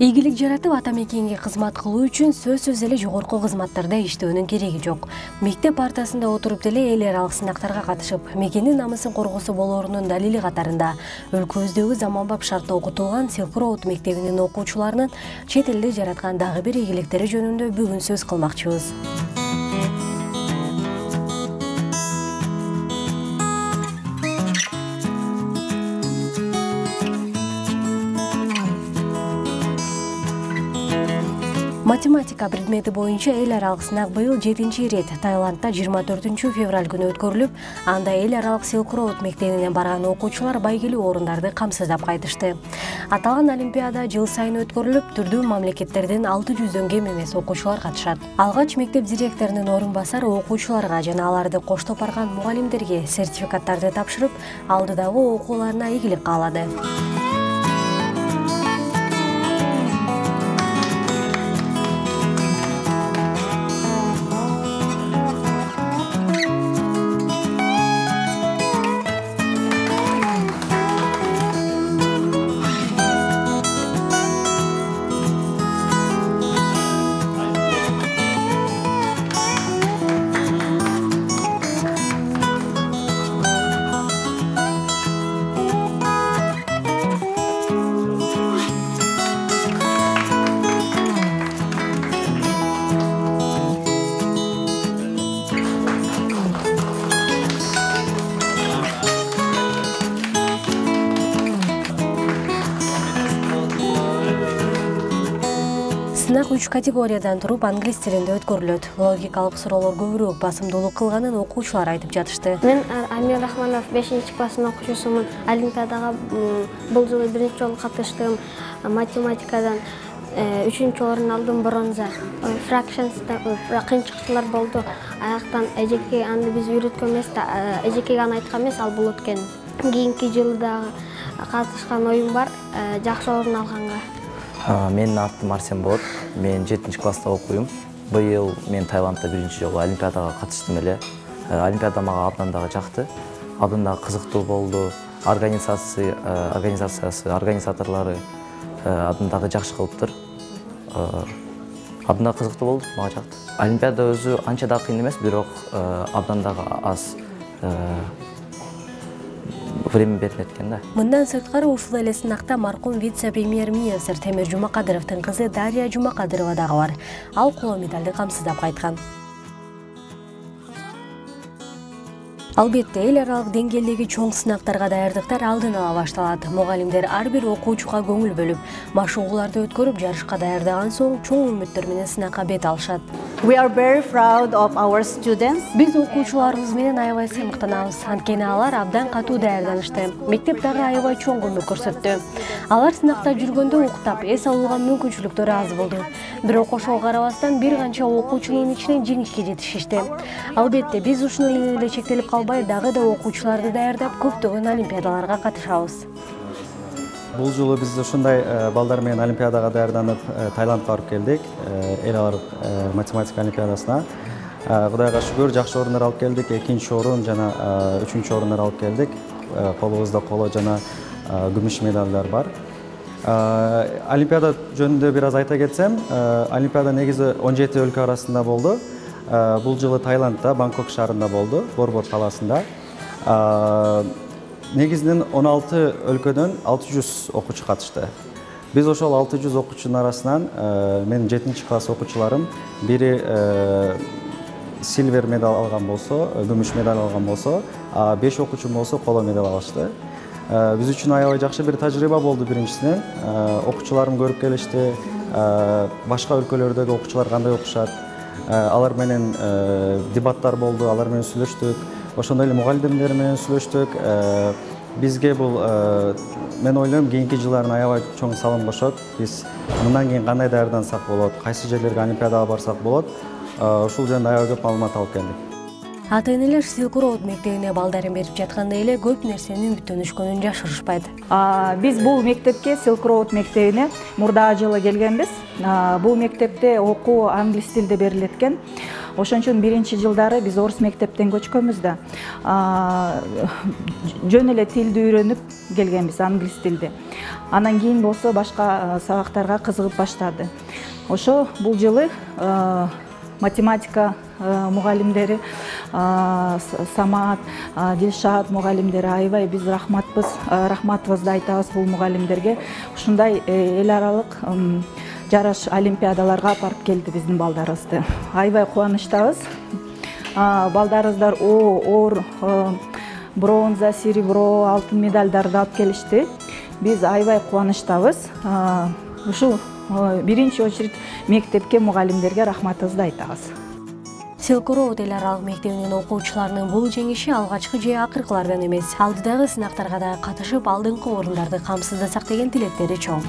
Ийгилик жаратып ата мекенге кызмат кылуу үчүн сөзсүз эле жогорку кызматтарда иштөөнүн кереги жок. Мектеп партасында отуруп деле эл аралык сынактарга катышып, мекендин намысын коргосо болоорунун далили катарында өлкөбүздөгү заманбап шартта окутулган Silk Road мектебинин окуучуларынын чет элде жараткан дагы бир ийгиликтери жөнүндө бүгүн сөз кылмакчыбыз. Математика предмети боюнча эл аралык сынак быйыл 7-чи ирет Таиландда 24 февраль күнү өткөрүлүп, анда эл аралык Silk Road мектебине барган окуучулар байгелүү орундарды камсыздап кайтышты. Аталган олимпиада жыл сайын өткөрүлүп, түрдүү мамлекеттерден 600дөн кем эмес окуучулар катышат. Алгач мектеп директорунун орун басары окуучуларга жана аларды коштоп барган мугалимдерге сертификаттарды тапшырып, алдыдагы окууларына ийгилик каалады. Сынак 3 категориядан туруп англис тилинде өткөрүлөт. Логикалык суроолор көбүрөөк басымдуулук кылганын окуучулар айтып жатышты. Мен Амир Рахманов 5-чи класстын окуучусумун. Олимпиадага бул жылы биринчи жолу катыштым. Математикадан 3-чү орун алдым, бронза. Fractions'та кыйынчылыктар болду. Аяктан эжеке аны биз үйрөткөн эмес да, эжекеге аны айткан эмес, ал болот экен. Кийинки жылы дагы катышкан оюм бар, жакшы орун алганга. Менин атым Арсен болот. Мен 7-чи класста окуйм. Быйыл мен Таиландда биринчи жолу олимпиадага катыштым эле. Олимпиада мага абдан дагы жакты. Абдан дагы кызыктуу болду. Организаторлору абдан дагы жакшы кылыптыр. Абдан дагы кызыктуу болду, мага жакты. Олимпиада өзү анча да кыйын эмес, бирок абдан дагы аз время берилет экен да. Мындан сырткары ушул эле сынакта маркум вице-премьер-министр Темир Жумакадыровдун кызы Дарья Жумакадырова дагы бар. Ал коло медалды камсыздап кайткан. Албетте, эл аралык деңгээлдеги чоң сынактарга даярдыктар алдын ала башталат. Мугалимдер ар бир окуучуга көңүл бөлүп, машыгууларды өткөрүп, жарышка даярдаган соң чоң үмүттөр менен сынакка бет алышат. We are very proud of our students. Биз окуучуларыбыз менен аябай сыймыктанабыз. Анткени алар абдан катуу даярданышты. Мектеп дагы аябай чоң көмөк көрсөттү. Алар сынакта жүргөндө уктап, эс алууга мүмкүнчүлүктөрү аз болду. Бирок ошого карабастан бир канча окуучунун ичинен жеңишке жетишишти. Албетте, биз ушуну эле чектелип калбай, дагы да окуучуларды даярдап, көптөгөн олимпиадаларга катышабыз. Бул жолу биз ушундай балдар менен олимпиадага даярданып Таиландга барып келдик. Эл аралык математика олимпиадасына. Кудайга шүгүр, жакшы орундар алып келдик. 2-чи орун жана 3-чү орундар алып келдик. Колубузда коло жана күмүш медалдар бар. Олимпиада жөнүндө бир аз айта кетсем, олимпиада негизи 17 өлкө арасында болду. Бул жылы Таиландда, Бангкок шаарында болду, Борбор талаасында. Негизинен 16 өлкөдөн 600 окуучу катышты. Биз ошол 600 окуучунун арасынан менин 7-чи класс окуучуларым бири силвер медаль алган болсо, күмүш медаль алган болсо, 5 окуучум болсо коло медаль алышты. Биз үчүн аябай жакшы бир тажрыйба болду биринчисинен. Окуучуларым көрүп келишти, башка өлкөлөрдөгү окуучулар кандай окушат. Алар менен дебаттар болду, алар менен сүйлөштүк. Ошондой эле мугалимдер менен сүйлөштүк. Бизге бул мен ойлойм, кийинки жылдарын аябай чоң салым кошот. Биз мындан кийин кандай даярдансак болот, кайсы жерлерге олимпиадага барсак болот, ушул жөнүндө аябай көп маалымат алып келдик. Ата-энелер Silk Road мектебине балдарын берип жатканда эле көп нерсени үмүттөнүшкөнүн жашырышпайт. Биз бул мектепке, Silk Road мектебине мурдагы жылы келгенбиз. Бул мектепте окуу англис тилде берилет экен. Ошон үчүн биринчи жылдары биз орус мектептен көчкөнбүз да. Жөн эле тилди үйрөнүп келгенбиз, англис тилди. Анан кийин болсо башка сабактарга кызыгып баштады. Ошо бул жылы математика мугалимдери, Самат, Дилшат мугалимдери аябай биз рахматыбызды айтабыз бул мугалимдерге. Ушундай эл аралык жараш олимпиадаларга алып келди биздин балдарыбызды. Аябай кубанычтабыз. Балдарыбыздар оор бронза, серебро, алтын медальдарды алып келишти. Биз аябай кубанычтабыз. Ушу биринчи очередь мектепке, мугалимдерге рахматыбызды айтабыз. Silk Road эл аралык мектебинин окуучуларынын бул жеңиши алгачкы же акыркылардан эмес, алдыдагы сынактарга да катышып алдыңкы орундарды камсыздасак деген тилектери чоң.